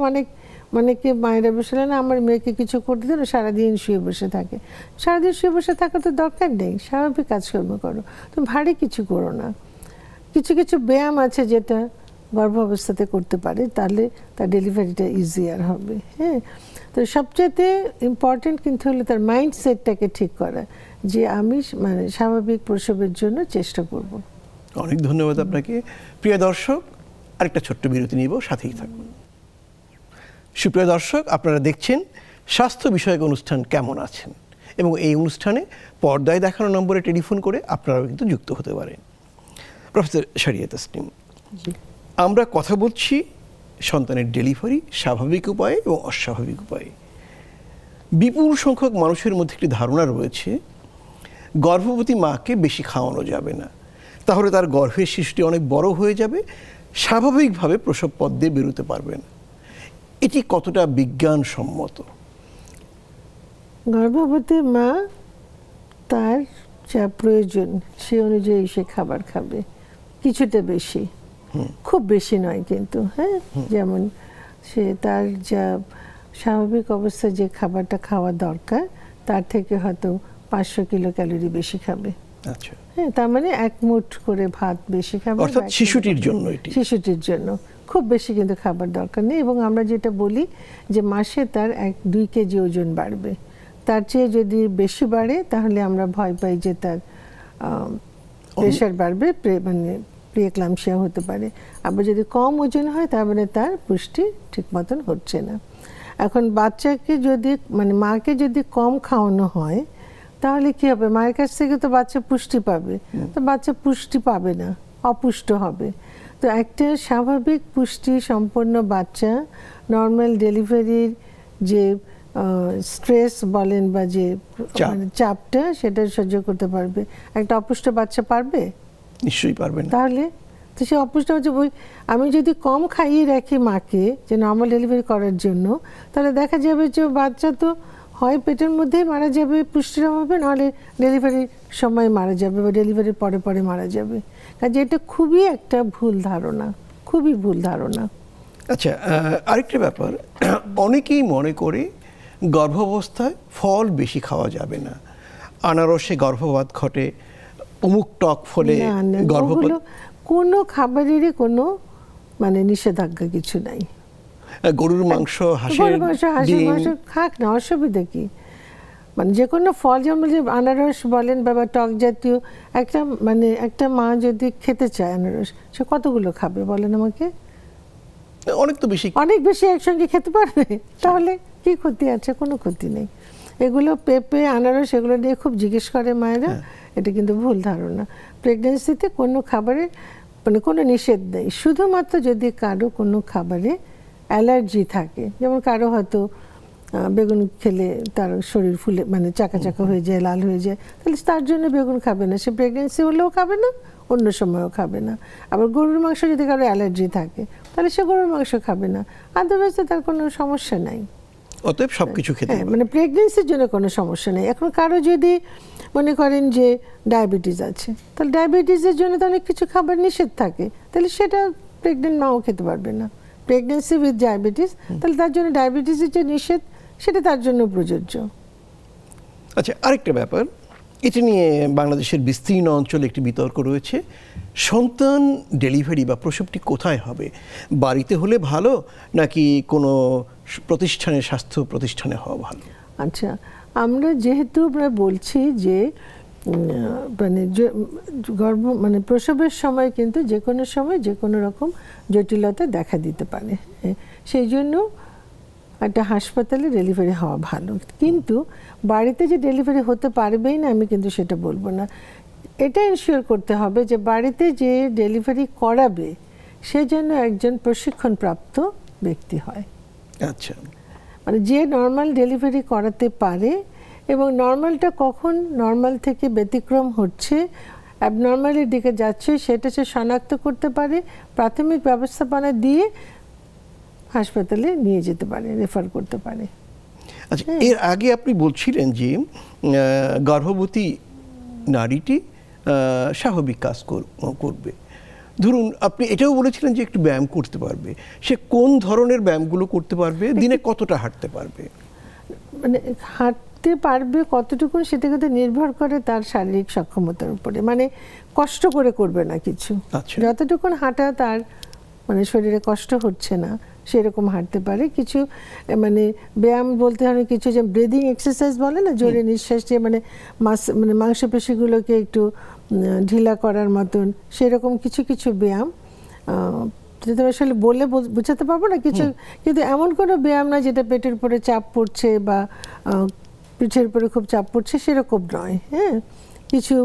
অনেকে মায়েরা বসে না আমার মেয়েকে কিছু করতে দিন, সারাদিন শুয়ে বসে থাকে। সারাদিন শুয়ে বসে থাকার তো দরকার নেই, স্বাভাবিক কাজকর্ম করো, তুমি ভারী কিছু করো না। কিছু কিছু ব্যায়াম আছে যেটা গর্ভাবস্থাতে করতে পারে, তাহলে তার ডেলিভারিটা ইজিয়ার হবে। হ্যাঁ, তো সবচেয়ে ইম্পর্টেন্ট কিন্তু হলো তার মাইন্ডসেটটাকে ঠিক করা, যে আমি মানে স্বাভাবিক প্রসবের জন্য চেষ্টা করব। অনেক ধন্যবাদ আপনাকে। প্রিয় দর্শক, আরেকটা ছোট্ট বিরতি নিব, সাথেই থাকুন। সুপ্রিয় দর্শক, আপনারা দেখছেন স্বাস্থ্য বিষয়ক অনুষ্ঠান কেমন আছেন, এবং এই অনুষ্ঠানে পর্দায় দেখানো নম্বরে টেলিফোন করে আপনারাও কিন্তু যুক্ত হতে পারেন। প্রফেসর শরিয়া তাসনিম, আমরা কথা বলছি সন্তানের ডেলিভারি স্বাভাবিক উপায়ে এবং অস্বাভাবিক উপায়ে। বিপুল সংখ্যক মানুষের মধ্যে একটি ধারণা রয়েছে গর্ভবতী মাকে বেশি খাওয়ানো যাবে না, তাহলে তার গর্ভের শিশুটি অনেক বড় হয়ে যাবে, স্বাভাবিকভাবে প্রসব পথ দিয়ে বেরোতে পারবে না। এটি কতটা বিজ্ঞানসম্মত? গর্ভবতী মা তার যা প্রয়োজন সে অনুযায়ী সে খাবার খাবে, কিছুটা বেশি, খুব বেশি নয় কিন্তু। হ্যাঁ, যেমন সে তার যা স্বাভাবিক অবস্থায় যে খাবারটা খাওয়া দরকার তার থেকে হয়তো 500 কিলো ক্যালোরি বেশি খাবে। আচ্ছা, হ্যাঁ, তার মানে 1 মুঠ করে ভাত বেশি খাবে, অর্থাৎ শিশুটির জন্য এটি। শিশুটির জন্য খুব বেশি কিন্তু খাবার দরকার নেই। এবং আমরা যেটা বলি যে মাসে তার 1-2 কেজি ওজন বাড়বে, তার চেয়ে যদি বেশি বাড়ে তাহলে আমরা ভয় পাই যে তার প্রেশার বাড়বে, মানে প্রিএক্লাম্পসিয়া হতে পারে। আবার যদি কম ওজন হয় তার মানে তার পুষ্টি ঠিক মতন হচ্ছে না। এখন বাচ্চাকে যদি মানে মাকে যদি কম খাওয়ানো হয় তাহলে কি হবে, মায়ের কাছ থেকে তো বাচ্চা পুষ্টি পাবে, তো বাচ্চা পুষ্টি পাবে না, অপুষ্ট হবে। তো একটা স্বাভাবিক পুষ্টি সম্পন্ন বাচ্চা নর্মাল ডেলিভারির যে স্ট্রেস বলেন বা যে মানে চাপটা সেটা সহ্য করতে পারবে। একটা অপুষ্ট বাচ্চা পারবে? নিশ্চয়ই পারবে না। তাহলে তো সে অপুষ্ট হচ্ছে আমি যদি কম খাইয়ে রাখি মাকে যে নর্মাল ডেলিভারি করার জন্য, তাহলে দেখা যাবে যে বাচ্চা তো হয় পেটের মধ্যেই মারা যাবে পুষ্টির অভাবে, নাহলে ডেলিভারির সময় মারা যাবে বা ডেলিভারির পরে পরে মারা যাবে। কাজে এটা খুবই একটা ভুল ধারণা, খুবই ভুল ধারণা। আচ্ছা, আরেকটা ব্যাপার, অনেকেই মনে করে গর্ভাবস্থায় ফল বেশি খাওয়া যাবে না, আনারসে গর্ভপাত ঘটে, অমুক টক ফলে গর্ভপাত। কোনো খাবারেরই কোনো মানে নিষেধাজ্ঞা কিছু নাই। গরুর মাংস, হাঁসের মাংস খাক না, অসুবিধা কি? মানে যে কোনো ফল, যেমন যে আনারস বলেন বা টক জাতীয়, একটা মানে একটা মা যদি খেতে চায় আনারস, সে কতগুলো খাবে বলেন আমাকে? অনেক তো বেশি, অনেক বেশি একসঙ্গে খেতে পারবে, তাহলে কি ক্ষতি আছে? কোনো ক্ষতি নেই। এগুলো পেঁপে, আনারস এগুলো নিয়ে খুব জিজ্ঞেস করে মায়েরা, এটা কিন্তু ভুল ধারণা। প্রেগন্যান্সিতে কোনো খাবারে মানে কোনো নিষেধ নেই, শুধুমাত্র যদি কারো কোনো খাবারে অ্যালার্জি থাকে, যেমন কারো হয়তো বেগুন খেলে তার শরীর ফুলে মানে চাকা চাকা হয়ে যায়, লাল হয়ে যায়, তাহলে তার জন্য বেগুন খাবে না, সে প্রেগন্যান্সি হলেও খাবে না, অন্য সময়ও খাবে না। আবার গরুর মাংস যদি কারো অ্যালার্জি থাকে তাহলে সে গরুর মাংস খাবে না, আদারওয়াইজ তার কোনো সমস্যা নাই। অতএব সবকিছু খেতে হবে, মানে প্রেগন্যান্সির জন্য কোনো সমস্যা নেই। এখন কারো যদি মনে করেন যে ডায়াবেটিস আছে, তাহলে ডায়াবেটিসের জন্য তো অনেক কিছু খাবার নিষেধ থাকে, তাহলে সেটা প্রেগনেন্ট মাও খেতে পারবে না। প্রেগন্যান্সি উইথ ডায়াবেটিস, তাহলে তার জন্য ডায়াবেটিসের যে নিষেধ সেটা তার জন্য প্রযোজ্য। আচ্ছা, আরেকটা ব্যাপার, এটা নিয়ে বাংলাদেশের বিস্তীর্ণ অঞ্চলে একটি বিতর্ক রয়েছে, সন্তান ডেলিভারি বা প্রসবটি কোথায় হবে, বাড়িতে হলে ভালো নাকি কোনো প্রতিষ্ঠানে, স্বাস্থ্য প্রতিষ্ঠানে হওয়া ভালো? আচ্ছা, আমরা যেহেতু আমরা বলছি যে মানে মানে প্রসবের সময় কিন্তু যে কোনো সময় যে কোনো রকম জটিলতা দেখা দিতে পারে, সেই জন্য একটা হাসপাতালে ডেলিভারি হওয়া ভালো। কিন্তু বাড়িতে যে ডেলিভারি হতে পারবেই না আমি কিন্তু সেটা বলবো না। এটা এনশিওর করতে হবে যে বাড়িতে যে ডেলিভারি করাবে সে যেন একজন প্রশিক্ষণপ্রাপ্ত ব্যক্তি হয়। আচ্ছা, মানে যে নর্মাল ডেলিভারি করাতে পারে এবং নর্মালটা কখন নর্মাল থেকে ব্যতিক্রম হচ্ছে, অ্যাবনর্মালের দিকে যাচ্ছে, সেটা সে শনাক্ত করতে পারে, প্রাথমিক ব্যবস্থাপনা দিয়ে হাসপাতালে নিয়ে যেতে পারে, রেফার করতে পারে। আচ্ছা, এর আগে আপনি বলছিলেন যে গর্ভবতী নারীটি স্বাভাবিক কাজ করবে, ধরুন আপনি এটাও বলেছিলেন যে একটু ব্যায়াম করতে পারবে, সে কোন ধরনের ব্যায়ামগুলো করতে পারবে, দিনে কতটা হাঁটতে পারবে? মানে হাঁটতে পারবে কতটুকু সেটা কিন্তু নির্ভর করে তার শারীরিক সক্ষমতার উপরে, মানে কষ্ট করে করবে না কিছু, আচ্ছা। যতটুকু হাঁটা তার মানে শরীরে কষ্ট হচ্ছে না সেরকম হাঁটতে পারে। কিছু মানে ব্যায়াম বলতে হবে, কিছু যে ব্রিদিং এক্সারসাইজ বলে না, জোরে নিঃশ্বাস দিয়ে মানে মাংসপেশিগুলোকে একটু ঢিলা করার মতন, সেরকম কিছু কিছু ব্যায়াম যেটা আসলে বলে বোঝাতে পারবো না কিছু, কিন্তু এমন কোনো ব্যায়াম না যেটা পেটের উপরে চাপ পড়ছে বা পিঠের উপরে খুব চাপ পড়ছে, সেরকম নয়। হ্যাঁ, কিছু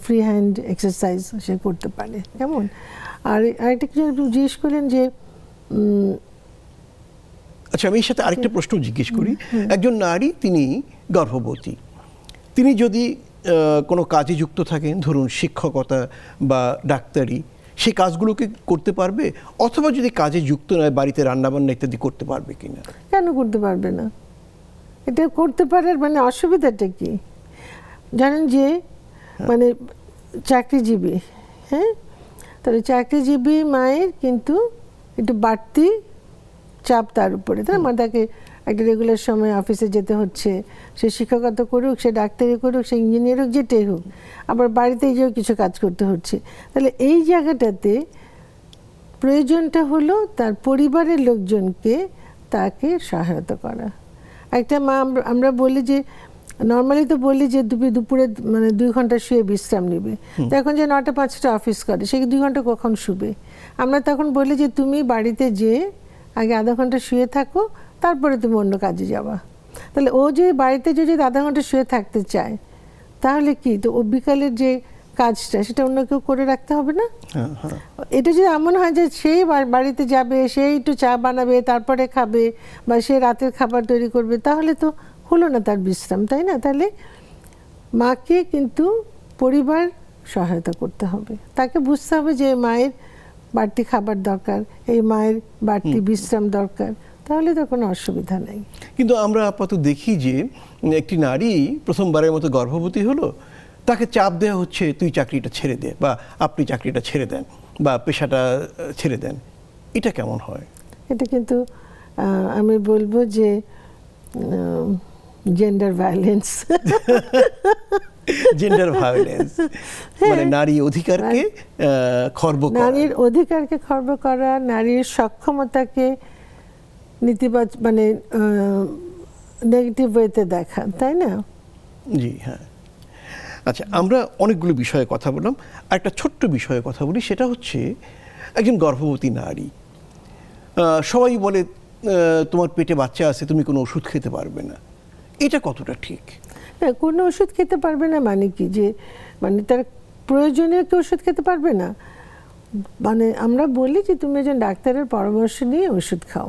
ফ্রি হ্যান্ড এক্সারসাইজ সে করতে পারে। কেমন? আর আরেকটা কিছু জিজ্ঞেস করলেন যে আচ্ছা, আমি এর সাথে আরেকটা প্রশ্ন জিজ্ঞেস করি। একজন নারী, তিনি গর্ভবতী, তিনি যদি কোনো কাজে যুক্ত থাকেন, ধরুন শিক্ষকতা বা ডাক্তারি, সেই কাজগুলোকে করতে পারবে? অথবা যদি কাজে যুক্ত নয়, বাড়িতে রান্নাবান্না ইত্যাদি করতে পারবে কিনা? কেন করতে পারবে না? এটা করতে পারার মানে অসুবিধাটা কি জানেন? যে মানে চাকরিজীবী, হ্যাঁ, তাহলে চাকরিজীবী মায়ের কিন্তু একটু বাড়তি চাপ তার উপরে, তাই না? তাকে একটা রেগুলার সময় অফিসে যেতে হচ্ছে, সে শিক্ষকতা করুক, সে ডাক্তারি করুক, সে ইঞ্জিনিয়ার হোক, যেটাই হোক, আবার বাড়িতে গিয়েও কিছু কাজ করতে হচ্ছে। তাহলে এই জায়গাটাতে প্রয়োজনটা হলো তার পরিবারের লোকজনকে তাকে সহায়তা করা। একটা মা, আমরা বলি যে নর্মালি তো বলি যে দুপুরে মানে 2 ঘন্টা শুয়ে বিশ্রাম নেবে, তো এখন যে 9টা 5টা অফিস করে, সে 2 ঘন্টা কখন শুবে? আমরা তখন বলি যে তুমি বাড়িতে যেয়ে আগে আধা ঘন্টা শুয়ে থাকো, তারপরে তুমি অন্য কাজে যাবা। তাহলে ও যে বাড়িতে যদি আধা ঘন্টা শুয়ে থাকতে চায়, তাহলে কি তো ও বিকালের যে কাজটা সেটা অন্য কেউ করে রাখতে হবে না? এটা যদি এমন হয় যে সেই বাড়িতে যাবে, সেই একটু চা বানাবে, তারপরে খাবে, বা সে রাতের খাবার তৈরি করবে, তাহলে তো হলো না তার বিশ্রাম, তাই না? তাহলে মাকে কিন্তু পরিবার সহায়তা করতে হবে, তাকে বুঝতে হবে যে মায়ের বাড়তি খাবার দরকার, এই মায়ের বাড়তি বিশ্রাম দরকার, তাহলে তো কোনো অসুবিধা নেই। কিন্তু আমরা আপাতত দেখি যে একটি নারী প্রথমবারের মতো গর্ভবতী হলো, তাকে চাপ দেওয়া হচ্ছে তুই চাকরিটা ছেড়ে দে, বা আপনি চাকরিটা ছেড়ে দেন, বা পেশাটা ছেড়ে দেন। এটা কেমন হয়? এটা কিন্তু আমি বলবো যে জেন্ডার ভায়োলেন্স। জেন্ডার ভায়োলেন্স মানে নারী অধিকারকে খর্ব করা, নারীর অধিকারকে খর্ব করা, নারীর সক্ষমতাকে নেতিবাচক মানে নেগেটিভ ওয়েতে দেখা, তাই না? জি হ্যাঁ। আচ্ছা, আমরা অনেকগুলো বিষয়ে কথা বললাম, আর একটা ছোট্ট বিষয়ে কথা বলি, সেটা হচ্ছে একজন গর্ভবতী নারী, সবাই বলে তোমার পেটে বাচ্চা আছে, তুমি কোনো ওষুধ খেতে পারবে না। এটা কতটা ঠিক? হ্যাঁ, কোনো ওষুধ খেতে পারবে না মানে কি, যে মানে তার প্রয়োজনীয় কি ওষুধ খেতে পারবে না? মানে আমরা বলি যে তুমি একজন ডাক্তারের পরামর্শ নিয়ে ওষুধ খাও,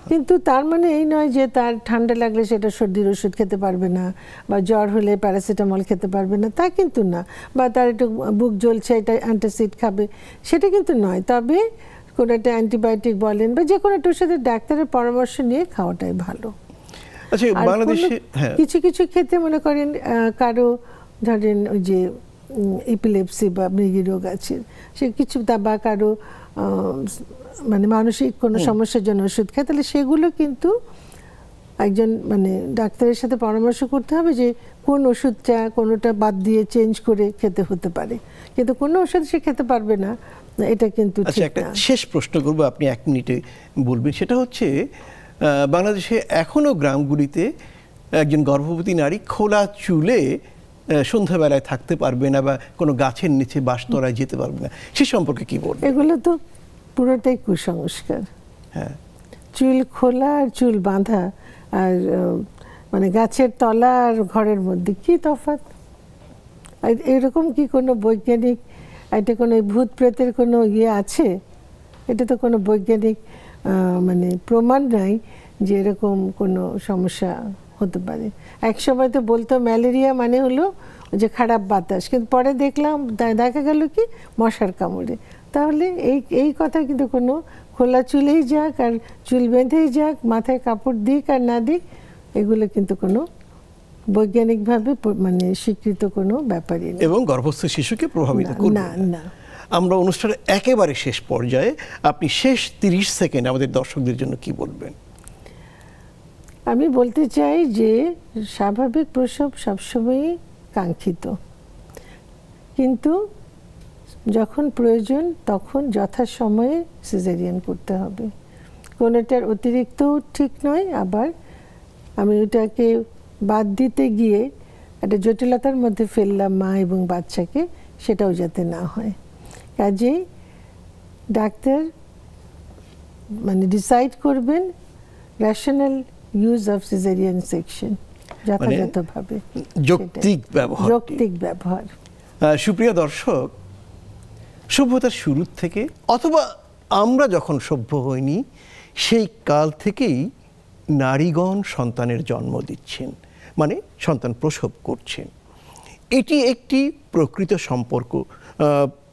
কিন্তু তার মানে এই নয় যে তার ঠান্ডা লাগলে সেটা সর্দির ওষুধ খেতে পারবে না, বা জ্বর হলে প্যারাসিটামল খেতে পারবে না, তা কিন্তু না। বা তার একটু বুক জ্বলছে, এটা অ্যান্টাসিড খাবে, সেটা কিন্তু নয়। তবে কোনো একটা অ্যান্টিবায়োটিক বলেন বা যে কোনো একটা ওষুধের ডাক্তারের পরামর্শ নিয়ে খাওয়াটাই ভালো। আচ্ছা, বাংলাদেশে কিছু কিছু ক্ষেত্রে মনে করেন কারো ধরেন ওই যে এপিলেপসি বা মৃগী রোগ আছে, সে কিছু বা কারো মানে মানসিক কোনো সমস্যার জন্য ওষুধ খায়, তাহলে সেগুলো কিন্তু একজন মানে ডাক্তারের সাথে পরামর্শ করতে হবে যে কোন ওষুধটা কোনোটা বাদ দিয়ে চেঞ্জ করে খেতে হতে পারে, কিন্তু কোনো ওষুধ সে খেতে পারবে না, এটা কিন্তু আচ্ছা, একটা শেষ প্রশ্ন করবো, আপনি 1 মিনিটে বলবেন। সেটা হচ্ছে বাংলাদেশে এখনো গ্রামগুলিতে একজন গর্ভবতী নারী খোলা চুলে সন্ধ্যাবেলায় থাকতে পারবে না, বা কোনো গাছের নিচে বাঁশতলায় যেতে পারবে না, সে সম্পর্কে কি বলবেন? এগুলো তো পুরোটাই কুসংস্কার। হ্যাঁ, চুল খোলা আর চুল বাঁধা আর মানে গাছের তলা আর ঘরের মধ্যে কি তফাৎ? এরকম কি কোনো বৈজ্ঞানিক, এটা কোনো ভূত প্রেতের কোনো ইয়ে আছে? এটা তো কোনো বৈজ্ঞানিক মানে প্রমাণ নাই যে এরকম কোনো সমস্যা হতে পারে। এক সময় তো বলতো ম্যালেরিয়া মানে হলো যে খারাপ বাতাস, কিন্তু পরে দেখলাম দেখা গেল কি মশার কামড়ে। তাহলে এই কথা কিন্তু কোনো খোলা চুলেই যাক আর চুল বেঁধেই যাক, মাথায় কাপড় দিক আর না দিক, এগুলো কিন্তু কোনো বৈজ্ঞানিকভাবে মানে স্বীকৃত কোনো ব্যাপারই নেই, এবং গর্ভস্থ শিশুকে প্রভাবিত করবে না না। আমরা অনুষ্ঠানের একেবারে শেষ পর্যায়ে, আপনি শেষ 30 সেকেন্ড আমাদের দর্শকদের জন্য কি বলবেন? আমি বলতে চাই যে স্বাভাবিক প্রসব সবসময়ই কাঙ্ক্ষিত, কিন্তু যখন প্রয়োজন তখন যথাসময়ে সিজারিয়ান করতে হবে। কোনোটার অতিরিক্ত ঠিক নয়, আবার আমি ওটাকে বাদ দিতে গিয়ে একটা জটিলতার মধ্যে ফেললাম মা এবং বাচ্চাকে, সেটাও যাতে না হয়। কাজেই ডাক্তার মানে ডিসাইড করবেন rational use of caesarean section, যথাযথভাবে যৌক্তিক ব্যবহার। যৌক্তিক ব্যবহার। সুপ্রিয় দর্শক, সভ্যতার শুরু থেকে অথবা আমরা যখন সভ্য হইনি সেই কাল থেকেই নারীগণ সন্তানের জন্ম দিচ্ছেন, মানে সন্তান প্রসব করছেন। এটি একটি প্রকৃত সম্পর্ক,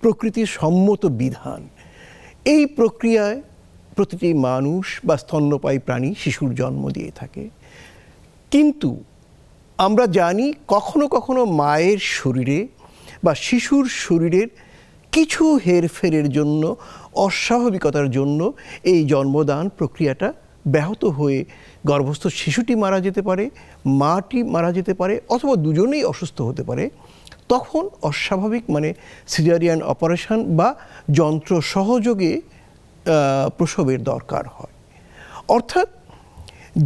প্রকৃতির সম্মত বিধান। এই প্রক্রিয়ায় প্রতিটি মানুষ বা স্তন্যপায়ী প্রাণী শিশুর জন্ম দিয়ে থাকে, কিন্তু আমরা জানি কখনো কখনো মায়ের শরীরে বা শিশুর শরীরের কিছু হেরফেরের জন্য, অস্বাভাবিকতার জন্য এই জন্মদান প্রক্রিয়াটা ব্যাহত হয়ে গর্ভস্থ শিশুটি মারা যেতে পারে, মাটি মারা যেতে পারে, অথবা দুজনেই অসুস্থ হতে পারে। তখন অস্বাভাবিক মানে সিজারিয়ান অপারেশন বা যন্ত্র সহযোগে প্রসবের দরকার হয়। অর্থাৎ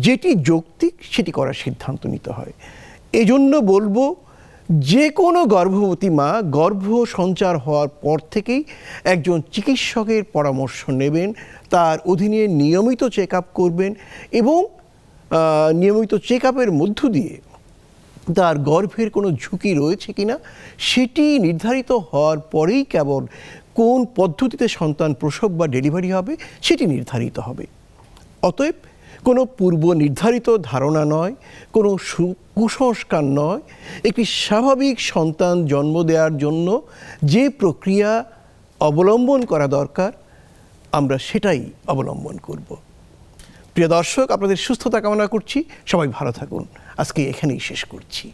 যেটি যৌক্তিক সেটি করার সিদ্ধান্ত নিতে হয়। এজন্য বলবো, যে কোনো গর্ভবতী মা গর্ভ সঞ্চার হওয়ার পর থেকেই একজন চিকিৎসকের পরামর্শ নেবেন, তার অধীনে নিয়মিত চেক আপ করবেন এবং নিয়মিত চেক আপের মধ্য দিয়ে তার গর্ভের কোনো ঝুঁকি রয়েছে কিনা সেটি নির্ধারিত হওয়ার পরেই কেবল কোন পদ্ধতিতে সন্তান প্রসব বা ডেলিভারি হবে সেটি নির্ধারিত হবে। অতএব কোনো পূর্ব নির্ধারিত ধারণা নয়, কোনো কুসংস্কার নয়, একটি স্বাভাবিক সন্তান জন্ম দেওয়ার জন্য যে প্রক্রিয়া অবলম্বন করা দরকার আমরা সেটাই অবলম্বন করব। প্রিয় দর্শক, আপনাদের সুস্থতা কামনা করছি। সবাই ভালো থাকুন। আজকে এখানেই শেষ করছি।